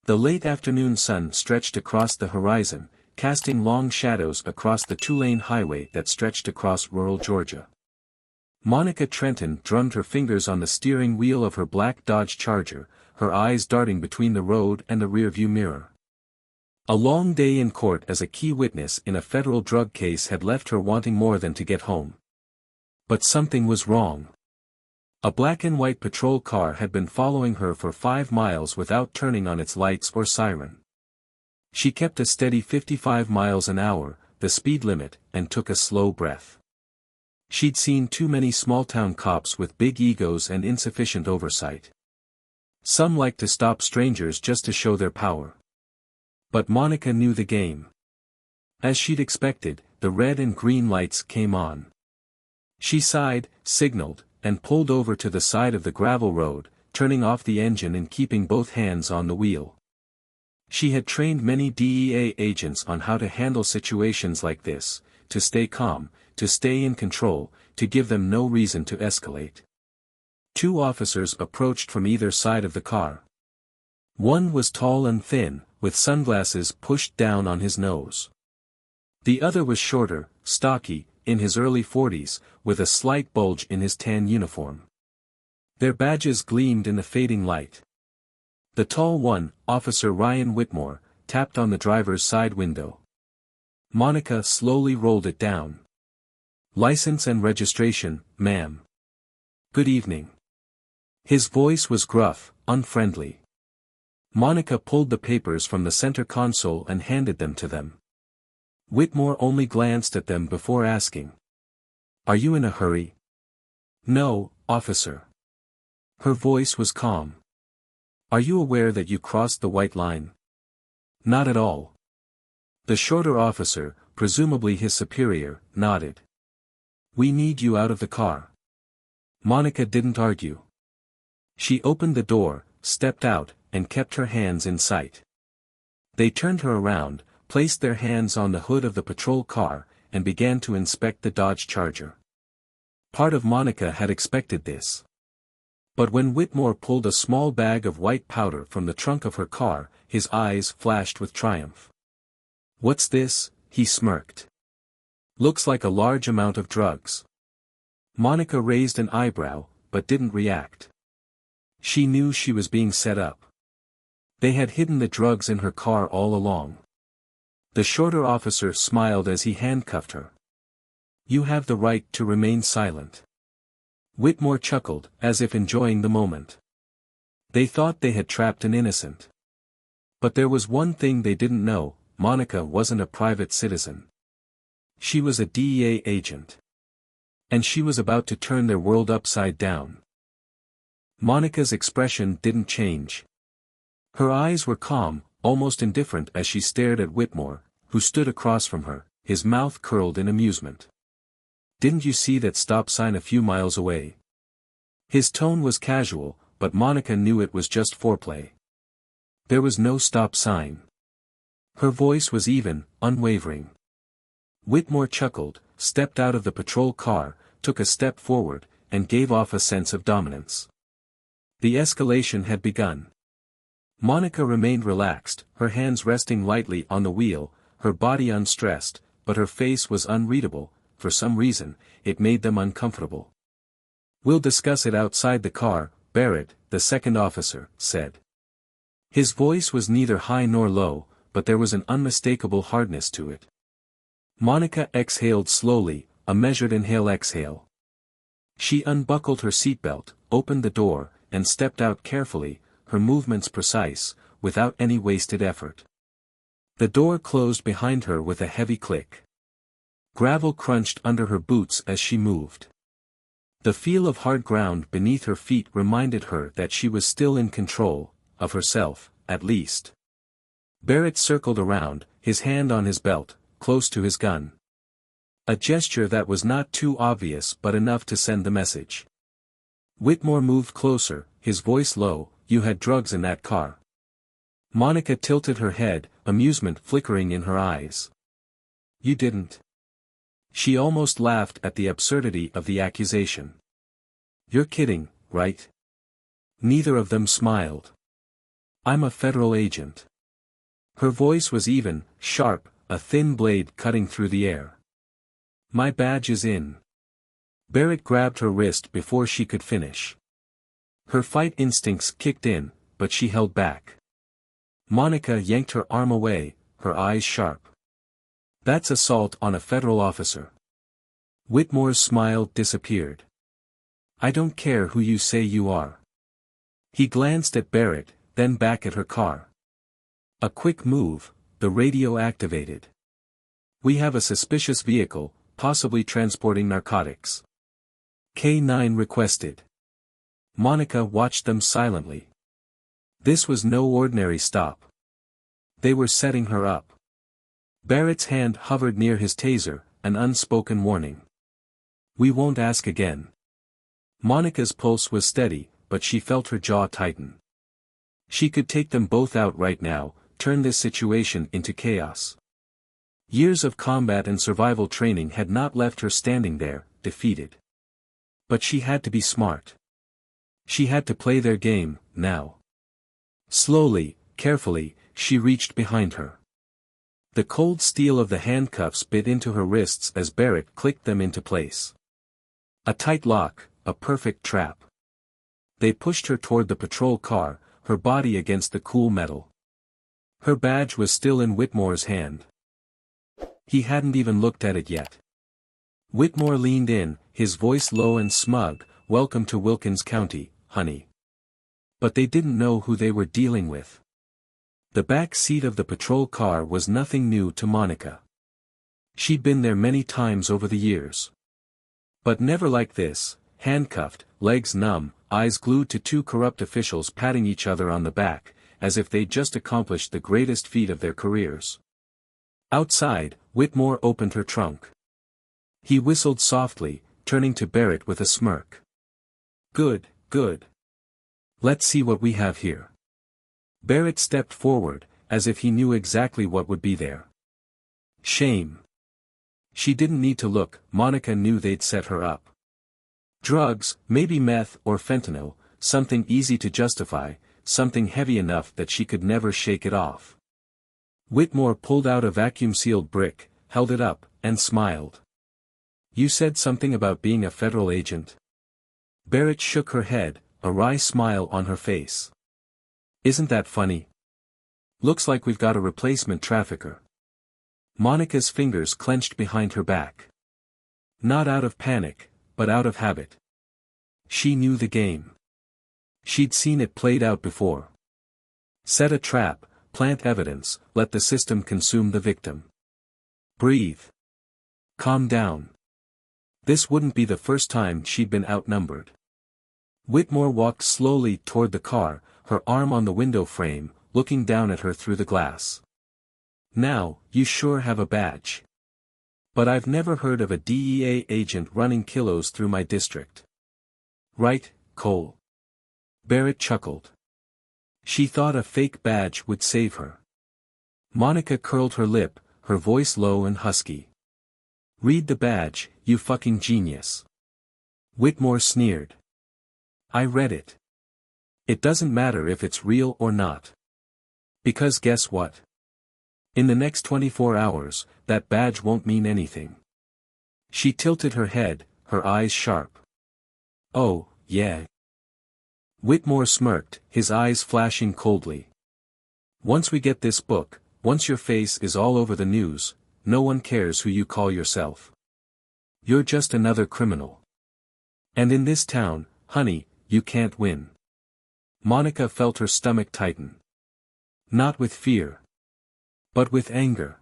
The late afternoon sun stretched across the horizon, casting long shadows across the two-lane highway that stretched across rural Georgia. Monica Trenton drummed her fingers on the steering wheel of her black Dodge Charger, her eyes darting between the road and the rearview mirror. A long day in court as a key witness in a federal drug case had left her wanting more than to get home. But something was wrong. A black and white patrol car had been following her for 5 miles without turning on its lights or siren. She kept a steady 55 miles an hour, the speed limit, and took a slow breath. She'd seen too many small-town cops with big egos and insufficient oversight. Some liked to stop strangers just to show their power. But Monica knew the game. As she'd expected, the red and green lights came on. She sighed, signaled, and pulled over to the side of the gravel road, turning off the engine and keeping both hands on the wheel. She had trained many DEA agents on how to handle situations like this, to stay calm, to stay in control, to give them no reason to escalate. 2 officers approached from either side of the car. One was tall and thin, with sunglasses pushed down on his nose. The other was shorter, stocky, in his early 40s, with a slight bulge in his tan uniform. Their badges gleamed in the fading light. The tall one, Officer Ryan Whitmore, tapped on the driver's side window. Monica slowly rolled it down. "License and registration, ma'am." "Good evening." His voice was gruff, unfriendly. Monica pulled the papers from the center console and handed them to them. Whitmore only glanced at them before asking, "Are you in a hurry?" "No, officer." Her voice was calm. "Are you aware that you crossed the white line?" "Not at all." The shorter officer, presumably his superior, nodded. "We need you out of the car." Monica didn't argue. She opened the door, stepped out, and kept her hands in sight. They turned her around, placed their hands on the hood of the patrol car, and began to inspect the Dodge Charger. Part of Monica had expected this. But when Whitmore pulled a small bag of white powder from the trunk of her car, his eyes flashed with triumph. "What's this?" he smirked. "Looks like a large amount of drugs." Monica raised an eyebrow, but didn't react. She knew she was being set up. They had hidden the drugs in her car all along. The shorter officer smiled as he handcuffed her. "You have the right to remain silent." Whitmore chuckled, as if enjoying the moment. They thought they had trapped an innocent. But there was one thing they didn't know: Monica wasn't a private citizen. She was a DEA agent. And she was about to turn their world upside down. Monica's expression didn't change. Her eyes were calm, almost indifferent as she stared at Whitmore, who stood across from her, his mouth curled in amusement. "Didn't you see that stop sign a few miles away?" His tone was casual, but Monica knew it was just foreplay. There was no stop sign. Her voice was even, unwavering. Whitmore chuckled, stepped out of the patrol car, took a step forward, and gave off a sense of dominance. The escalation had begun. Monica remained relaxed, her hands resting lightly on the wheel, her body unstressed, but her face was unreadable. For some reason, it made them uncomfortable. "We'll discuss it outside the car," Barrett, the second officer, said. His voice was neither high nor low, but there was an unmistakable hardness to it. Monica exhaled slowly, a measured inhale-exhale. She unbuckled her seatbelt, opened the door, and stepped out carefully, her movements precise, without any wasted effort. The door closed behind her with a heavy click. Gravel crunched under her boots as she moved. The feel of hard ground beneath her feet reminded her that she was still in control, of herself, at least. Barrett circled around, his hand on his belt, close to his gun. A gesture that was not too obvious but enough to send the message. Whitmore moved closer, his voice low. "You had drugs in that car." Monica tilted her head, amusement flickering in her eyes. "You didn't." She almost laughed at the absurdity of the accusation. "You're kidding, right?" Neither of them smiled. I'm a federal agent. Her voice was even, sharp, a thin blade cutting through the air. My badge is in. Barrett grabbed her wrist before she could finish. Her fight instincts kicked in, but she held back. Monica yanked her arm away, her eyes sharp. That's assault on a federal officer. Whitmore's smile disappeared. I don't care who you say you are. He glanced at Barrett, then back at her car. A quick move, the radio activated. We have a suspicious vehicle, possibly transporting narcotics. K9 requested. Monica watched them silently. This was no ordinary stop. They were setting her up. Barrett's hand hovered near his taser, an unspoken warning. We won't ask again. Monica's pulse was steady, but she felt her jaw tighten. She could take them both out right now, turn this situation into chaos. Years of combat and survival training had not left her standing there, defeated. But she had to be smart. She had to play their game, now. Slowly, carefully, she reached behind her. The cold steel of the handcuffs bit into her wrists as Barrett clicked them into place. A tight lock, a perfect trap. They pushed her toward the patrol car, her body against the cool metal. Her badge was still in Whitmore's hand. He hadn't even looked at it yet. Whitmore leaned in, his voice low and smug, "Welcome to Wilkins County, honey." But they didn't know who they were dealing with. The back seat of the patrol car was nothing new to Monica. She'd been there many times over the years. But never like this, handcuffed, legs numb, eyes glued to two corrupt officials patting each other on the back, as if they'd just accomplished the greatest feat of their careers. Outside, Whitmore opened her trunk. He whistled softly, turning to Barrett with a smirk. Good, good. Let's see what we have here. Barrett stepped forward, as if he knew exactly what would be there. Shame. She didn't need to look, Monica knew they'd set her up. Drugs, maybe meth or fentanyl, something easy to justify, something heavy enough that she could never shake it off. Whitmore pulled out a vacuum-sealed brick, held it up, and smiled. You said something about being a federal agent? Barrett shook her head, a wry smile on her face. Isn't that funny? Looks like we've got a replacement trafficker. Monica's fingers clenched behind her back. Not out of panic, but out of habit. She knew the game. She'd seen it played out before. Set a trap, plant evidence, let the system consume the victim. Breathe. Calm down. This wouldn't be the first time she'd been outnumbered. Whitmore walked slowly toward the car, her arm on the window frame, looking down at her through the glass. Now, you sure have a badge. But I've never heard of a DEA agent running kilos through my district. Right, Cole? Barrett chuckled. She thought a fake badge would save her. Monica curled her lip, her voice low and husky. Read the badge, you fucking genius. Whitmore sneered. I read it. It doesn't matter if it's real or not. Because guess what? In the next 24 hours, that badge won't mean anything. She tilted her head, her eyes sharp. Oh, yeah. Whitmore smirked, his eyes flashing coldly. Once we get this book, once your face is all over the news, no one cares who you call yourself. You're just another criminal. And in this town, honey, you can't win. Monica felt her stomach tighten. Not with fear. But with anger.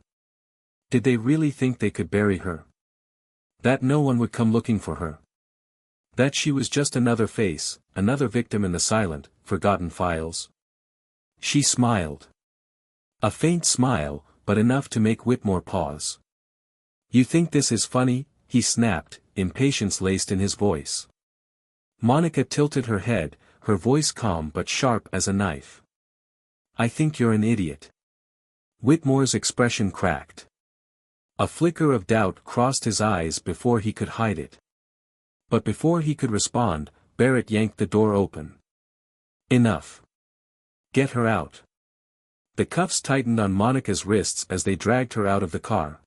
Did they really think they could bury her? That no one would come looking for her? That she was just another face, another victim in the silent, forgotten files? She smiled. A faint smile, but enough to make Whitmore pause. You think this is funny? He snapped, impatience laced in his voice. Monica tilted her head, her voice calm but sharp as a knife. I think you're an idiot. Whitmore's expression cracked. A flicker of doubt crossed his eyes before he could hide it. But before he could respond, Barrett yanked the door open. Enough. Get her out. The cuffs tightened on Monica's wrists as they dragged her out of the car.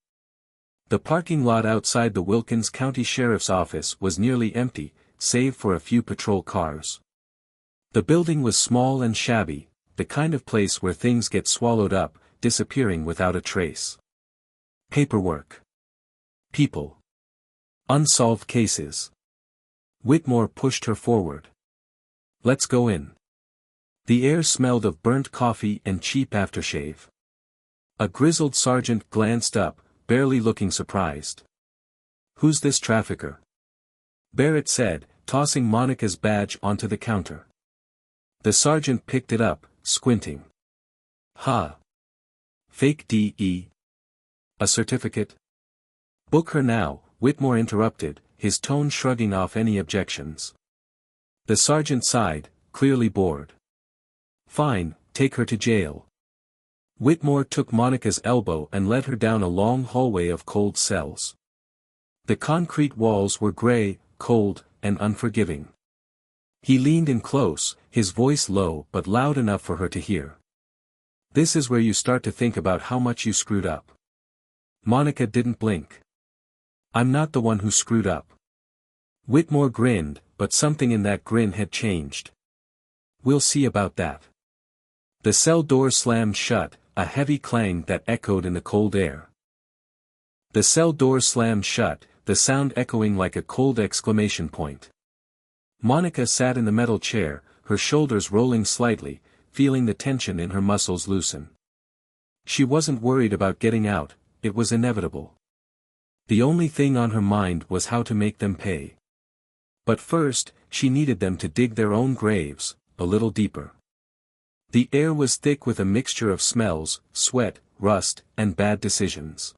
The parking lot outside the Wilkins County Sheriff's Office was nearly empty, save for a few patrol cars. The building was small and shabby, the kind of place where things get swallowed up, disappearing without a trace. Paperwork. People. Unsolved cases. Whitmore pushed her forward. Let's go in. The air smelled of burnt coffee and cheap aftershave. A grizzled sergeant glanced up, barely looking surprised. Who's this trafficker? Barrett said, tossing Monica's badge onto the counter. The sergeant picked it up, squinting. Ha! Fake DE. A certificate? Book her now, Whitmore interrupted, his tone shrugging off any objections. The sergeant sighed, clearly bored. Fine, take her to jail. Whitmore took Monica's elbow and led her down a long hallway of cold cells. The concrete walls were gray, cold, and unforgiving. He leaned in close, his voice low but loud enough for her to hear. This is where you start to think about how much you screwed up. Monica didn't blink. I'm not the one who screwed up. Whitmore grinned, but something in that grin had changed. We'll see about that. The cell door slammed shut, a heavy clang that echoed in the cold air. The cell door slammed shut, the sound echoing like a cold exclamation point. Monica sat in the metal chair, her shoulders rolling slightly, feeling the tension in her muscles loosen. She wasn't worried about getting out, it was inevitable. The only thing on her mind was how to make them pay. But first, she needed them to dig their own graves, a little deeper. The air was thick with a mixture of smells, sweat, rust, and bad decisions.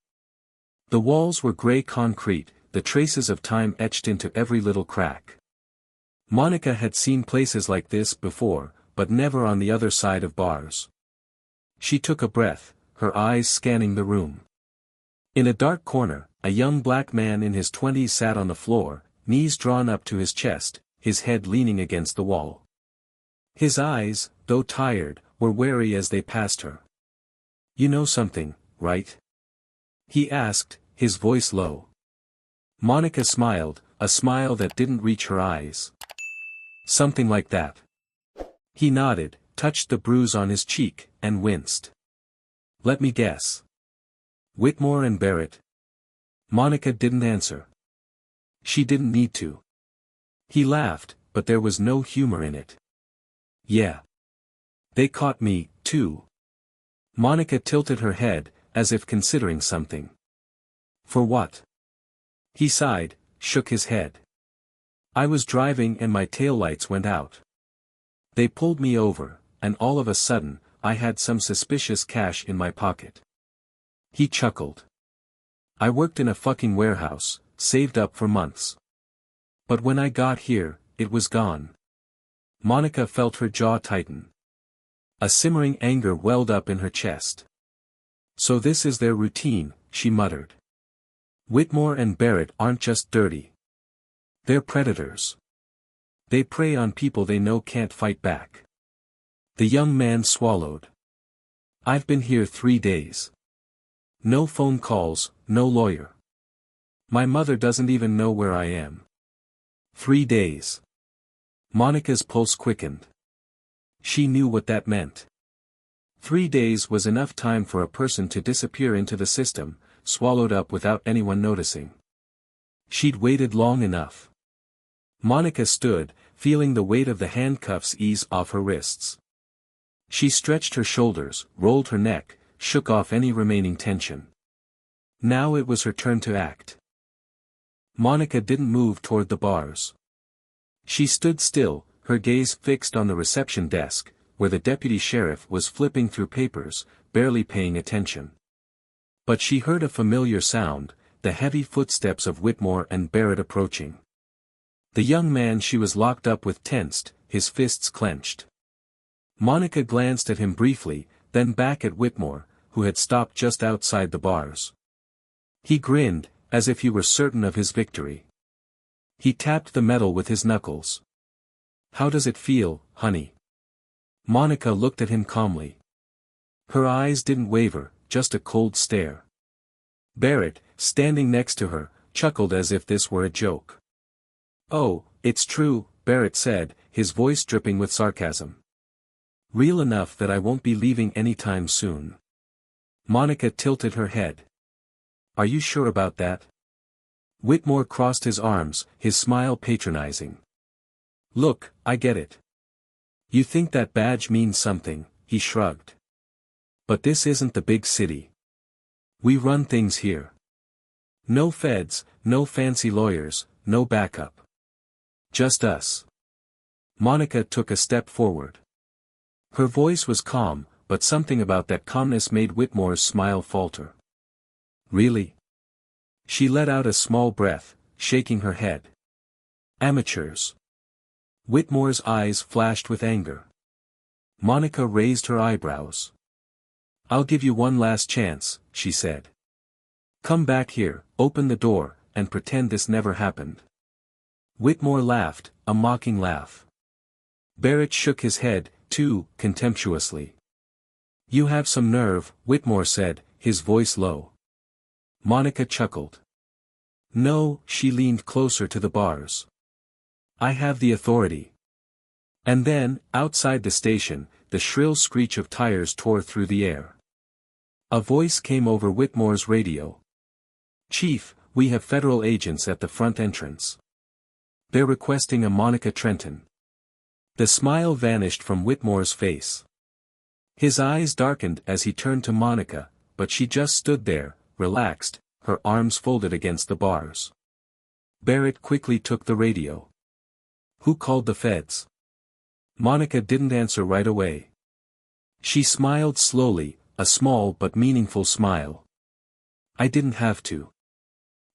The walls were gray concrete, the traces of time etched into every little crack. Monica had seen places like this before, but never on the other side of bars. She took a breath, her eyes scanning the room. In a dark corner, a young black man in his 20s sat on the floor, knees drawn up to his chest, his head leaning against the wall. His eyes, though tired, were wary as they passed her. You know something, right? He asked, his voice low. Monica smiled, a smile that didn't reach her eyes. Something like that. He nodded, touched the bruise on his cheek, and winced. Let me guess. Whitmore and Barrett. Monica didn't answer. She didn't need to. He laughed, but there was no humor in it. Yeah. They caught me, too. Monica tilted her head, as if considering something. For what? He sighed, shook his head. I was driving and my taillights went out. They pulled me over, and all of a sudden, I had some suspicious cash in my pocket. He chuckled. I worked in a fucking warehouse, saved up for months. But when I got here, it was gone. Monica felt her jaw tighten. A simmering anger welled up in her chest. So this is their routine, she muttered. Whitmore and Barrett aren't just dirty. They're predators. They prey on people they know can't fight back. The young man swallowed. I've been here 3 days. No phone calls, no lawyer. My mother doesn't even know where I am. 3 days. Monica's pulse quickened. She knew what that meant. 3 days was enough time for a person to disappear into the system, swallowed up without anyone noticing. She'd waited long enough. Monica stood, feeling the weight of the handcuffs ease off her wrists. She stretched her shoulders, rolled her neck, shook off any remaining tension. Now it was her turn to act. Monica didn't move toward the bars. She stood still, her gaze fixed on the reception desk, where the deputy sheriff was flipping through papers, barely paying attention. But she heard a familiar sound, the heavy footsteps of Whitmore and Barrett approaching. The young man she was locked up with tensed, his fists clenched. Monica glanced at him briefly, then back at Whitmore, who had stopped just outside the bars. He grinned, as if he were certain of his victory. He tapped the metal with his knuckles. How does it feel, honey? Monica looked at him calmly. Her eyes didn't waver, just a cold stare. Barrett, standing next to her, chuckled as if this were a joke. "Oh, it's true," Barrett said, his voice dripping with sarcasm. "Real enough that I won't be leaving anytime soon." Monica tilted her head. "Are you sure about that?" Whitmore crossed his arms, his smile patronizing. "Look, I get it. You think that badge means something," he shrugged. "But this isn't the big city. We run things here. No feds, no fancy lawyers, no backup. Just us." Monica took a step forward. Her voice was calm, but something about that calmness made Whitmore's smile falter. "Really?" She let out a small breath, shaking her head. "Amateurs." Whitmore's eyes flashed with anger. Monica raised her eyebrows. "I'll give you one last chance," she said. "Come back here, open the door, and pretend this never happened." Whitmore laughed, a mocking laugh. Barrett shook his head, too, contemptuously. "You have some nerve," Whitmore said, his voice low. Monica chuckled. "No," she leaned closer to the bars. "I have the authority." And then, outside the station, the shrill screech of tires tore through the air. A voice came over Whitmore's radio. "Chief, we have federal agents at the front entrance. They're requesting a Monica Trenton." The smile vanished from Whitmore's face. His eyes darkened as he turned to Monica, but she just stood there, relaxed, her arms folded against the bars. Barrett quickly took the radio. "Who called the feds?" Monica didn't answer right away. She smiled slowly, a small but meaningful smile. "I didn't have to."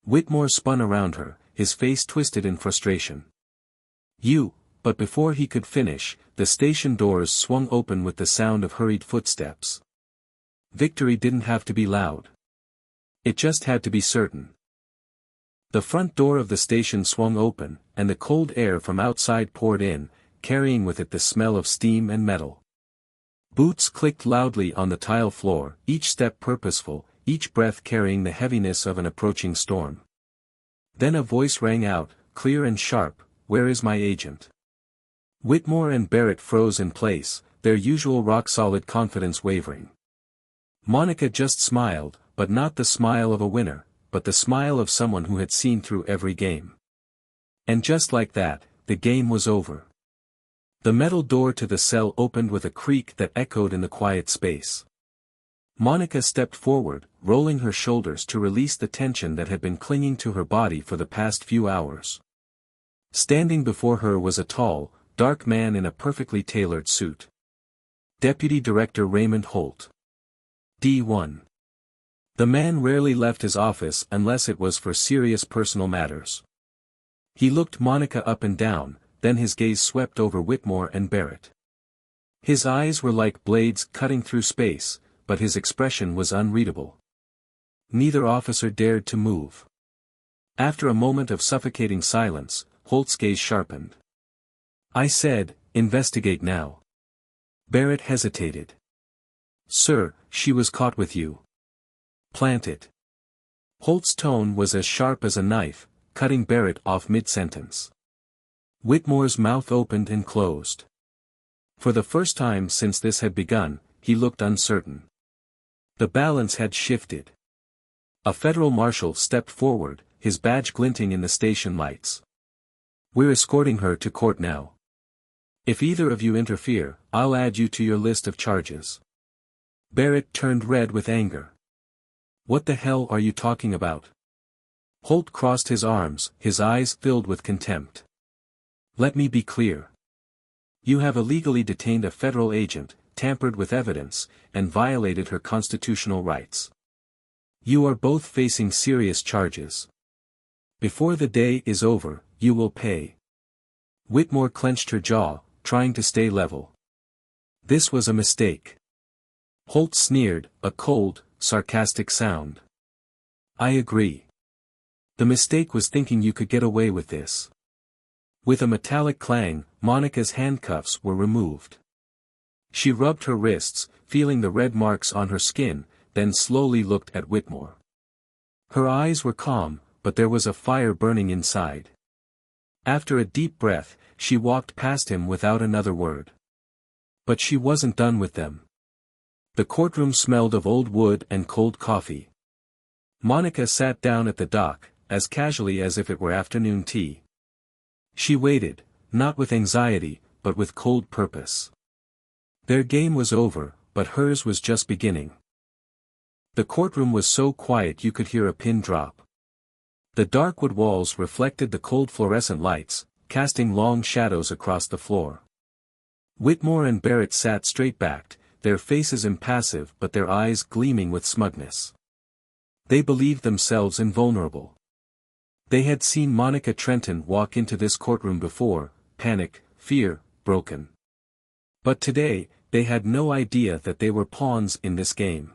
Whitmore spun around her, his face twisted in frustration. "You," but before he could finish, the station doors swung open with the sound of hurried footsteps. Victory didn't have to be loud. It just had to be certain. The front door of the station swung open, and the cold air from outside poured in, carrying with it the smell of steam and metal. Boots clicked loudly on the tile floor, each step purposeful, each breath carrying the heaviness of an approaching storm. Then a voice rang out, clear and sharp, "Where is my agent?" Whitmore and Barrett froze in place, their usual rock-solid confidence wavering. Monica just smiled, but not the smile of a winner, but the smile of someone who had seen through every game. And just like that, the game was over. The metal door to the cell opened with a creak that echoed in the quiet space. Monica stepped forward, rolling her shoulders to release the tension that had been clinging to her body for the past few hours. Standing before her was a tall, dark man in a perfectly tailored suit. Deputy Director Raymond Holt. D1. The man rarely left his office unless it was for serious personal matters. He looked Monica up and down, then his gaze swept over Whitmore and Barrett. His eyes were like blades cutting through space, but his expression was unreadable. Neither officer dared to move. After a moment of suffocating silence, Holt's gaze sharpened. "I said, investigate now." Barrett hesitated. "Sir, she was caught with you. Plant it." Holt's tone was as sharp as a knife, cutting Barrett off mid-sentence. Whitmore's mouth opened and closed. For the first time since this had begun, he looked uncertain. The balance had shifted. A federal marshal stepped forward, his badge glinting in the station lights. "We're escorting her to court now. If either of you interfere, I'll add you to your list of charges." Barrett turned red with anger. "What the hell are you talking about?" Holt crossed his arms, his eyes filled with contempt. "Let me be clear. You have illegally detained a federal agent, tampered with evidence, and violated her constitutional rights. You are both facing serious charges. Before the day is over, you will pay." Whitmore clenched her jaw, trying to stay level. This was a mistake. Holt sneered, a cold, sarcastic sound. "I agree. The mistake was thinking you could get away with this." With a metallic clang, Monica's handcuffs were removed. She rubbed her wrists, feeling the red marks on her skin, then slowly looked at Whitmore. Her eyes were calm, but there was a fire burning inside. After a deep breath, she walked past him without another word. But she wasn't done with them. The courtroom smelled of old wood and cold coffee. Monica sat down at the dock, as casually as if it were afternoon tea. She waited, not with anxiety, but with cold purpose. Their game was over, but hers was just beginning. The courtroom was so quiet you could hear a pin drop. The dark wood walls reflected the cold fluorescent lights, casting long shadows across the floor. Whitmore and Barrett sat straight-backed, their faces impassive but their eyes gleaming with smugness. They believed themselves invulnerable. They had seen Monica Trenton walk into this courtroom before, panic, fear, broken. But today, they had no idea that they were pawns in this game.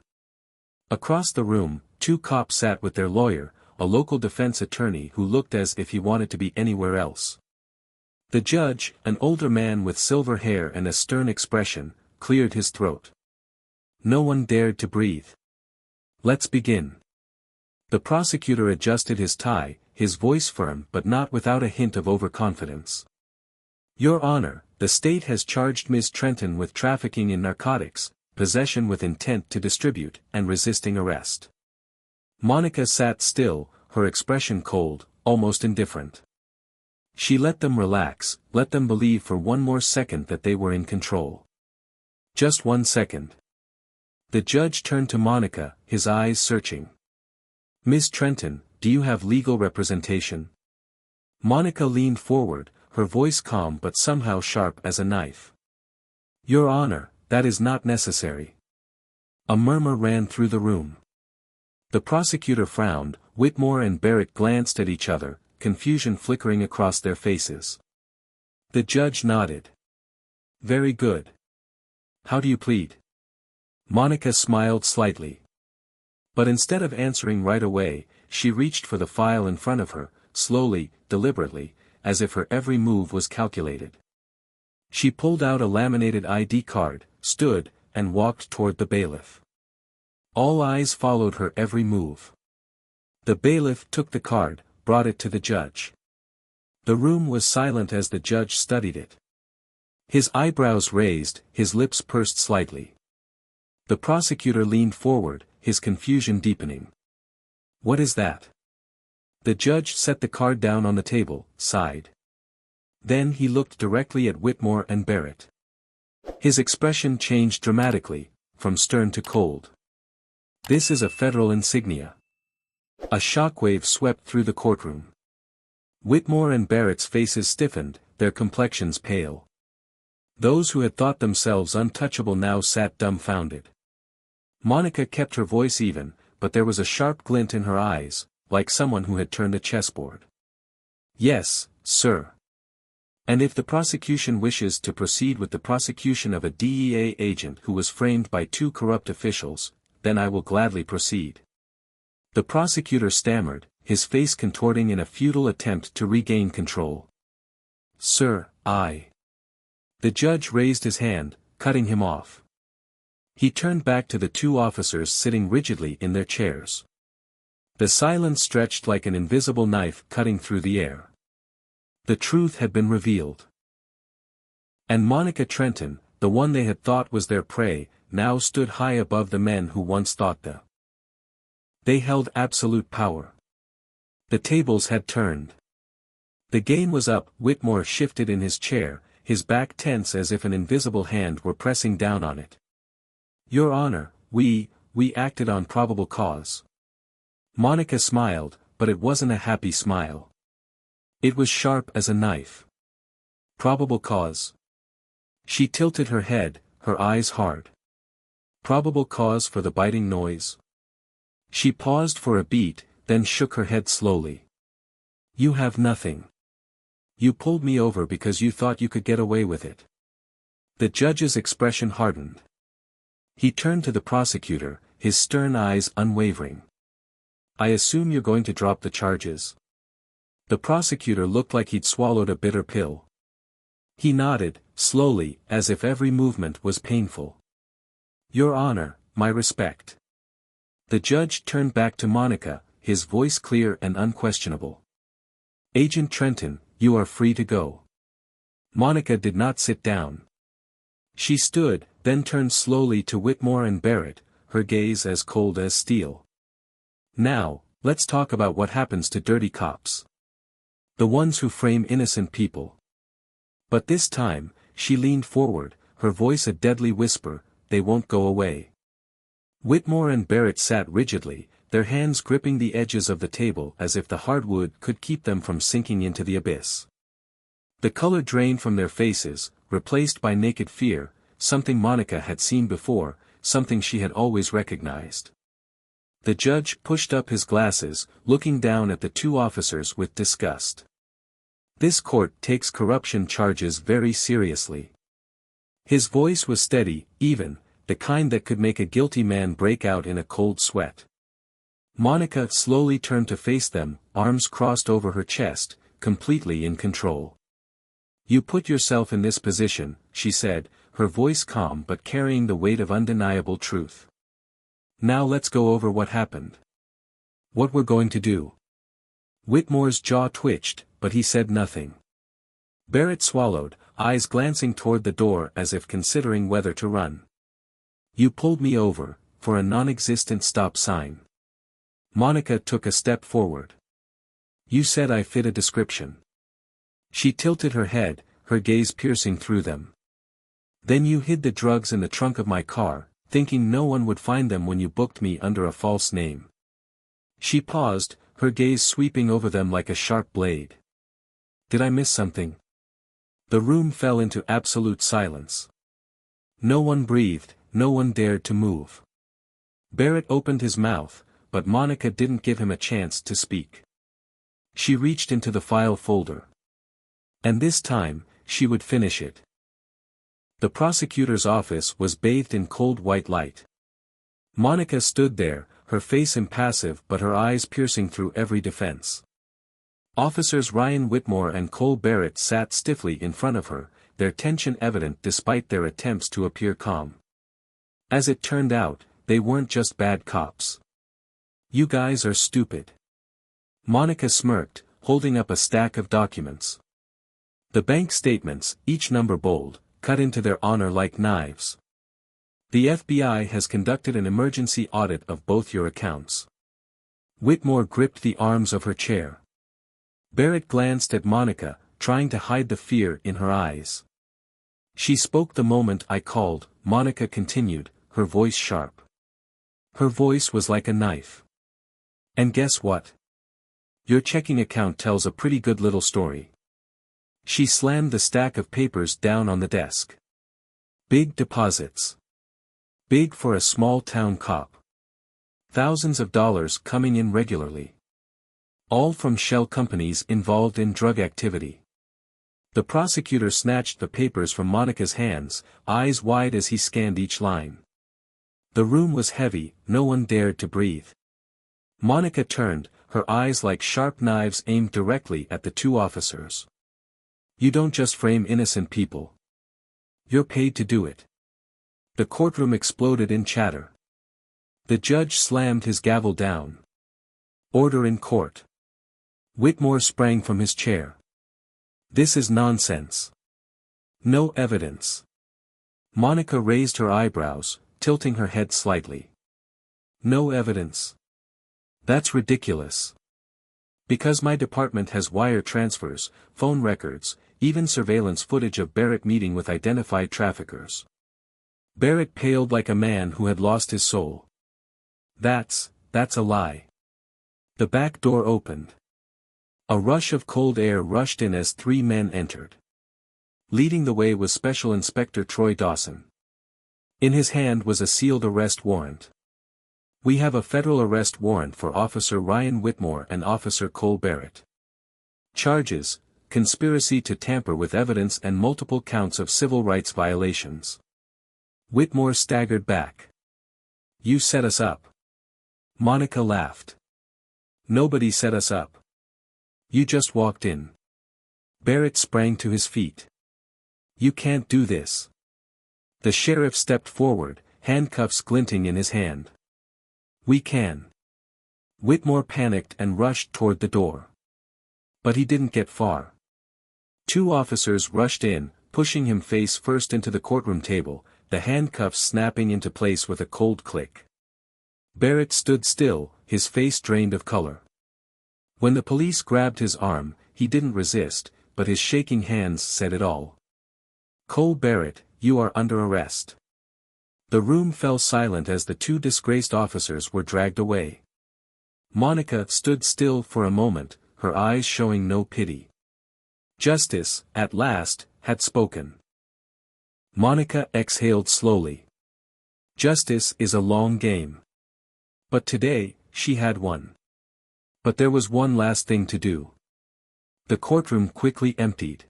Across the room, two cops sat with their lawyer, a local defense attorney who looked as if he wanted to be anywhere else. The judge, an older man with silver hair and a stern expression, cleared his throat. No one dared to breathe. "Let's begin." The prosecutor adjusted his tie, his voice firm but not without a hint of overconfidence. "Your Honor, the state has charged Ms. Trenton with trafficking in narcotics, possession with intent to distribute, and resisting arrest." Monica sat still, her expression cold, almost indifferent. She let them relax, let them believe for one more second that they were in control. Just 1 second. The judge turned to Monica, his eyes searching. "Ms. Trenton, do you have legal representation?" Monica leaned forward, her voice calm but somehow sharp as a knife. "Your Honor, that is not necessary." A murmur ran through the room. The prosecutor frowned, Whitmore and Barrett glanced at each other, confusion flickering across their faces. The judge nodded. "Very good. How do you plead?" Monica smiled slightly. But instead of answering right away, she reached for the file in front of her, slowly, deliberately, as if her every move was calculated. She pulled out a laminated ID card, stood, and walked toward the bailiff. All eyes followed her every move. The bailiff took the card, brought it to the judge. The room was silent as the judge studied it. His eyebrows raised, his lips pursed slightly. The prosecutor leaned forward, his confusion deepening. "What is that?" The judge set the card down on the table, sighed. Then he looked directly at Whitmore and Barrett. His expression changed dramatically, from stern to cold. "This is a federal insignia." A shockwave swept through the courtroom. Whitmore and Barrett's faces stiffened, their complexions pale. Those who had thought themselves untouchable now sat dumbfounded. Monica kept her voice even, but there was a sharp glint in her eyes, like someone who had turned a chessboard. "Yes, sir. And if the prosecution wishes to proceed with the prosecution of a DEA agent who was framed by 2 corrupt officials, then I will gladly proceed." The prosecutor stammered, his face contorting in a futile attempt to regain control. "Sir, I..." The judge raised his hand, cutting him off. He turned back to the 2 officers sitting rigidly in their chairs. The silence stretched like an invisible knife cutting through the air. The truth had been revealed. And Monica Trenton, the one they had thought was their prey, now stood high above the men who once thought they held absolute power. The tables had turned. The game was up. Whitmore shifted in his chair, his back tense as if an invisible hand were pressing down on it. "Your Honor, we acted on probable cause." Monica smiled, but it wasn't a happy smile. It was sharp as a knife. "Probable cause?" She tilted her head, her eyes hard. "Probable cause for the biting noise?" She paused for a beat, then shook her head slowly. "You have nothing. You pulled me over because you thought you could get away with it." The judge's expression hardened. He turned to the prosecutor, his stern eyes unwavering. "I assume you're going to drop the charges?" The prosecutor looked like he'd swallowed a bitter pill. He nodded, slowly, as if every movement was painful. "Your Honor, my respect." The judge turned back to Monica, his voice clear and unquestionable. "Agent Trenton, you are free to go." Monica did not sit down. She stood, then turned slowly to Whitmore and Barrett, her gaze as cold as steel. "Now, let's talk about what happens to dirty cops. The ones who frame innocent people." But this time, she leaned forward, her voice a deadly whisper, "They won't go away." Whitmore and Barrett sat rigidly, their hands gripping the edges of the table as if the hardwood could keep them from sinking into the abyss. The color drained from their faces, replaced by naked fear, something Monica had seen before, something she had always recognized. The judge pushed up his glasses, looking down at the two officers with disgust. "This court takes corruption charges very seriously." His voice was steady, even, the kind that could make a guilty man break out in a cold sweat. Monica slowly turned to face them, arms crossed over her chest, completely in control. "You put yourself in this position," she said, her voice calm but carrying the weight of undeniable truth. "Now let's go over what happened. What we're going to do." Whitmore's jaw twitched, but he said nothing. Barrett swallowed, eyes glancing toward the door as if considering whether to run. "You pulled me over, for a non-existent stop sign." Monica took a step forward. "You said I fit a description." She tilted her head, her gaze piercing through them. "Then you hid the drugs in the trunk of my car, thinking no one would find them when you booked me under a false name." She paused, her gaze sweeping over them like a sharp blade. "Did I miss something?" The room fell into absolute silence. No one breathed, no one dared to move. Barrett opened his mouth, but Monica didn't give him a chance to speak. She reached into the file folder. And this time, she would finish it. The prosecutor's office was bathed in cold white light. Monica stood there, her face impassive but her eyes piercing through every defense. Officers Ryan Whitmore and Cole Barrett sat stiffly in front of her, their tension evident despite their attempts to appear calm. As it turned out, they weren't just bad cops. "You guys are stupid." Monica smirked, holding up a stack of documents. The bank statements, each number bold, cut into their honor like knives. "The FBI has conducted an emergency audit of both your accounts." Whitmore gripped the arms of her chair. Barrett glanced at Monica, trying to hide the fear in her eyes. "She spoke the moment I called," Monica continued, her voice sharp. Her voice was like a knife. "And guess what? Your checking account tells a pretty good little story." She slammed the stack of papers down on the desk. "Big deposits. Big for a small-town cop. Thousands of dollars coming in regularly. All from shell companies involved in drug activity." The prosecutor snatched the papers from Monica's hands, eyes wide as he scanned each line. The room was heavy, no one dared to breathe. Monica turned, her eyes like sharp knives aimed directly at the two officers. "You don't just frame innocent people. You're paid to do it." The courtroom exploded in chatter. The judge slammed his gavel down. "Order in court." Whitmore sprang from his chair. "This is nonsense. No evidence." Monica raised her eyebrows, tilting her head slightly. "No evidence? That's ridiculous. Because my department has wire transfers, phone records, even surveillance footage of Barrett meeting with identified traffickers." Barrett paled like a man who had lost his soul. That's a lie." The back door opened. A rush of cold air rushed in as three men entered. Leading the way was Special Inspector Troy Dawson. In his hand was a sealed arrest warrant. "We have a federal arrest warrant for Officer Ryan Whitmore and Officer Cole Barrett. Charges: conspiracy to tamper with evidence and multiple counts of civil rights violations." Whitmore staggered back. "You set us up." Monica laughed. "Nobody set us up. You just walked in." Barrett sprang to his feet. You can't do this. The sheriff stepped forward, handcuffs glinting in his hand. We can. Whitmore panicked and rushed toward the door. But he didn't get far. Two officers rushed in, pushing him face first into the courtroom table, the handcuffs snapping into place with a cold click. Barrett stood still, his face drained of color. When the police grabbed his arm, he didn't resist, but his shaking hands said it all. Cole Barrett, you are under arrest. The room fell silent as the two disgraced officers were dragged away. Monica stood still for a moment, her eyes showing no pity. Justice, at last, had spoken. Monica exhaled slowly. Justice is a long game. But today, she had won. But there was one last thing to do. The courtroom quickly emptied.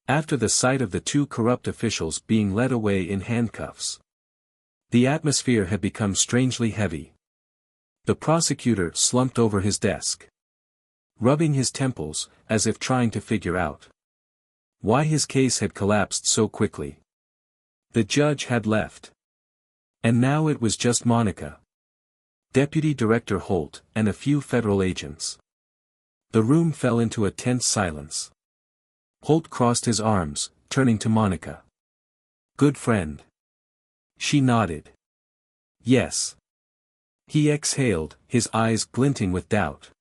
After the sight of the two corrupt officials being led away in handcuffs. The atmosphere had become strangely heavy. The prosecutor slumped over his desk, rubbing his temples, as if trying to figure out why his case had collapsed so quickly. The judge had left. And now it was just Monica, Deputy Director Holt, and a few federal agents. The room fell into a tense silence. Holt crossed his arms, turning to Monica. Good friend. She nodded. Yes. He exhaled, his eyes glinting with doubt.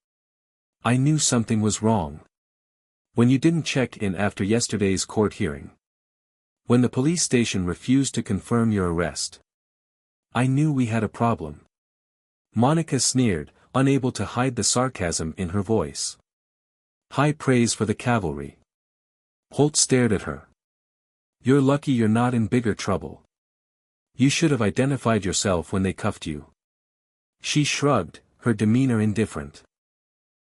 I knew something was wrong. When you didn't check in after yesterday's court hearing. When the police station refused to confirm your arrest. I knew we had a problem. Monica sneered, unable to hide the sarcasm in her voice. High praise for the cavalry. Holt stared at her. You're lucky you're not in bigger trouble. You should have identified yourself when they cuffed you. She shrugged, her demeanor indifferent.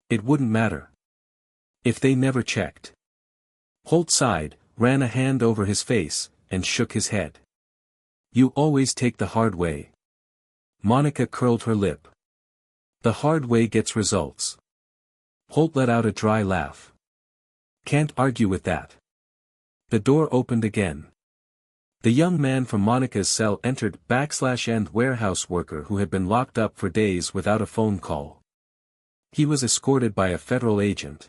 It wouldn't matter. If they never checked. Holt sighed, ran a hand over his face, and shook his head. You always take the hard way. Monica curled her lip. The hard way gets results. Holt let out a dry laugh. Can't argue with that. The door opened again. The young man from Monica's cell entered /and warehouse worker who had been locked up for days without a phone call. He was escorted by a federal agent.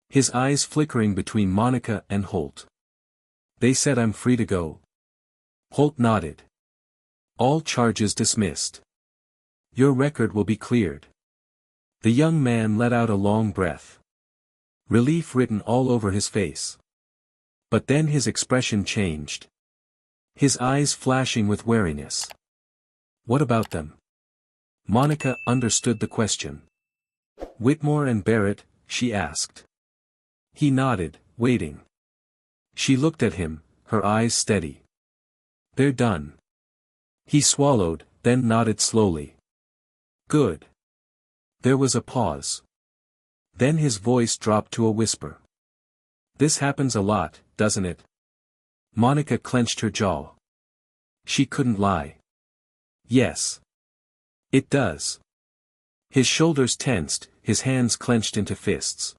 His eyes flickering between Monica and Holt. They said I'm free to go. Holt nodded. All charges dismissed. Your record will be cleared. The young man let out a long breath. Relief written all over his face. But then his expression changed. His eyes flashing with wariness. What about them? Monica understood the question. Whitmore and Barrett, she asked. He nodded, waiting. She looked at him, her eyes steady. They're done. He swallowed, then nodded slowly. Good. There was a pause. Then his voice dropped to a whisper. This happens a lot, doesn't it? Monica clenched her jaw. She couldn't lie. Yes. It does. His shoulders tensed, his hands clenched into fists.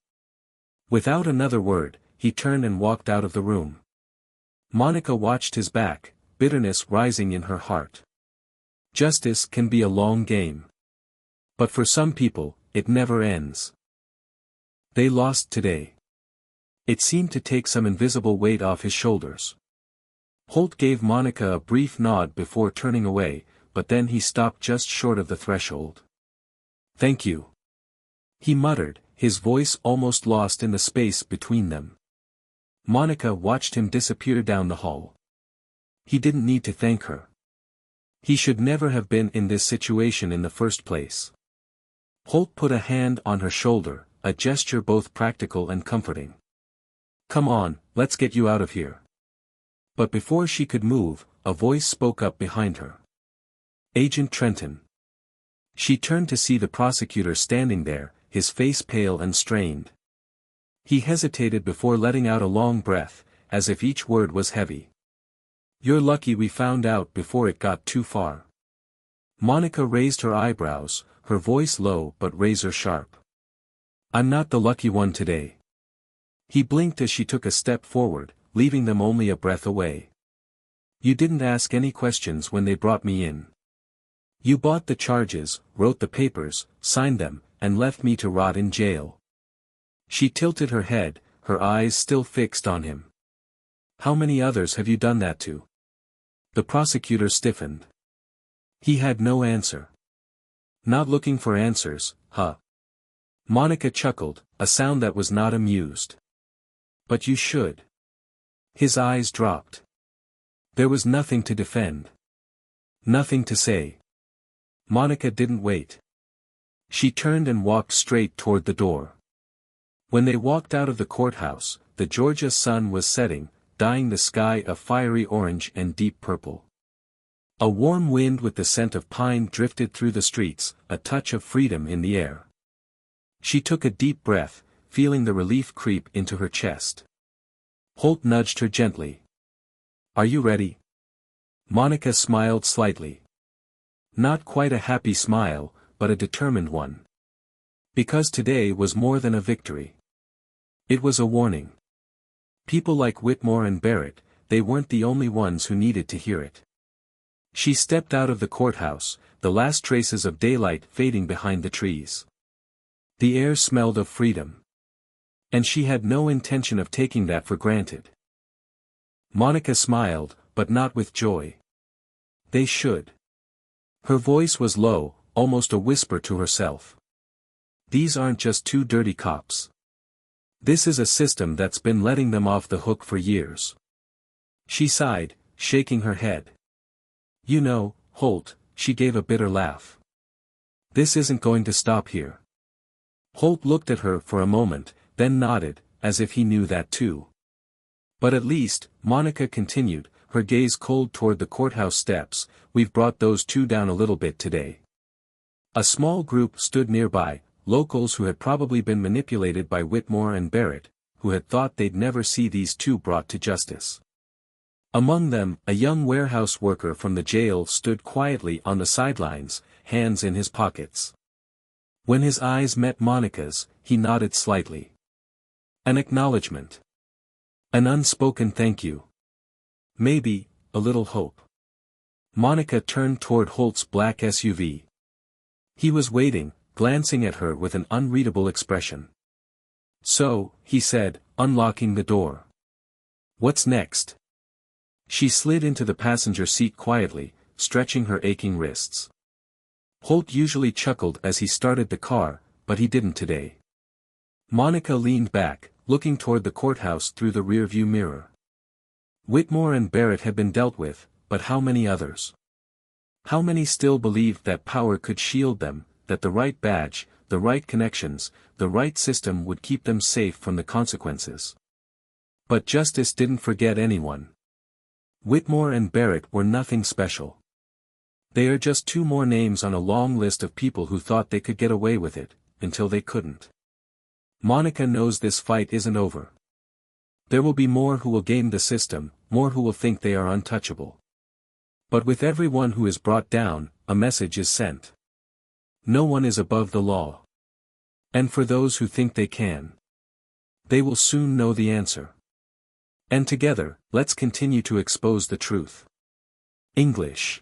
Without another word, he turned and walked out of the room. Monica watched his back, bitterness rising in her heart. Justice can be a long game. But for some people, it never ends. They lost today. It seemed to take some invisible weight off his shoulders. Holt gave Monica a brief nod before turning away, but then he stopped just short of the threshold. Thank you. He muttered, his voice almost lost in the space between them. Monica watched him disappear down the hall. He didn't need to thank her. He should never have been in this situation in the first place. Holt put a hand on her shoulder, a gesture both practical and comforting. Come on, let's get you out of here. But before she could move, a voice spoke up behind her. Agent Trenton. She turned to see the prosecutor standing there, his face pale and strained. He hesitated before letting out a long breath, as if each word was heavy. You're lucky we found out before it got too far. Monica raised her eyebrows, her voice low but razor sharp. I'm not the lucky one today. He blinked as she took a step forward, leaving them only a breath away. You didn't ask any questions when they brought me in. You bought the charges, wrote the papers, signed them, and left me to rot in jail. She tilted her head, her eyes still fixed on him. How many others have you done that to? The prosecutor stiffened. He had no answer. Not looking for answers, huh? Monica chuckled, a sound that was not amused. But you should. His eyes dropped. There was nothing to defend. Nothing to say. Monica didn't wait. She turned and walked straight toward the door. When they walked out of the courthouse, the Georgia sun was setting, dyeing the sky a fiery orange and deep purple. A warm wind with the scent of pine drifted through the streets, a touch of freedom in the air. She took a deep breath, feeling the relief creep into her chest. Holt nudged her gently. Are you ready? Monica smiled slightly. Not quite a happy smile, but a determined one. Because today was more than a victory. It was a warning. People like Whitmore and Barrett, they weren't the only ones who needed to hear it. She stepped out of the courthouse, the last traces of daylight fading behind the trees. The air smelled of freedom. And she had no intention of taking that for granted. Monica smiled, but not with joy. They should. Her voice was low, almost a whisper to herself. These aren't just two dirty cops. This is a system that's been letting them off the hook for years. She sighed, shaking her head. You know, Holt, she gave a bitter laugh. This isn't going to stop here. Holt looked at her for a moment, then nodded, as if he knew that too. But at least, Monica continued, her gaze cold toward the courthouse steps, we've brought those two down a little bit today. A small group stood nearby, locals who had probably been manipulated by Whitmore and Barrett, who had thought they'd never see these two brought to justice. Among them, a young warehouse worker from the jail stood quietly on the sidelines, hands in his pockets. When his eyes met Monica's, he nodded slightly. An acknowledgement. An unspoken thank you. Maybe, a little hope. Monica turned toward Holt's black SUV. He was waiting, glancing at her with an unreadable expression. So, he said, unlocking the door. What's next? She slid into the passenger seat quietly, stretching her aching wrists. Holt usually chuckled as he started the car, but he didn't today. Monica leaned back, looking toward the courthouse through the rearview mirror. Whitmore and Barrett had been dealt with, but how many others? How many still believed that power could shield them, that the right badge, the right connections, the right system would keep them safe from the consequences? But justice didn't forget anyone. Whitmore and Barrett were nothing special. They are just two more names on a long list of people who thought they could get away with it, until they couldn't. Monica knows this fight isn't over. There will be more who will game the system, more who will think they are untouchable. But with everyone who is brought down, a message is sent. No one is above the law. And for those who think they can, they will soon know the answer. And together, let's continue to expose the truth. English.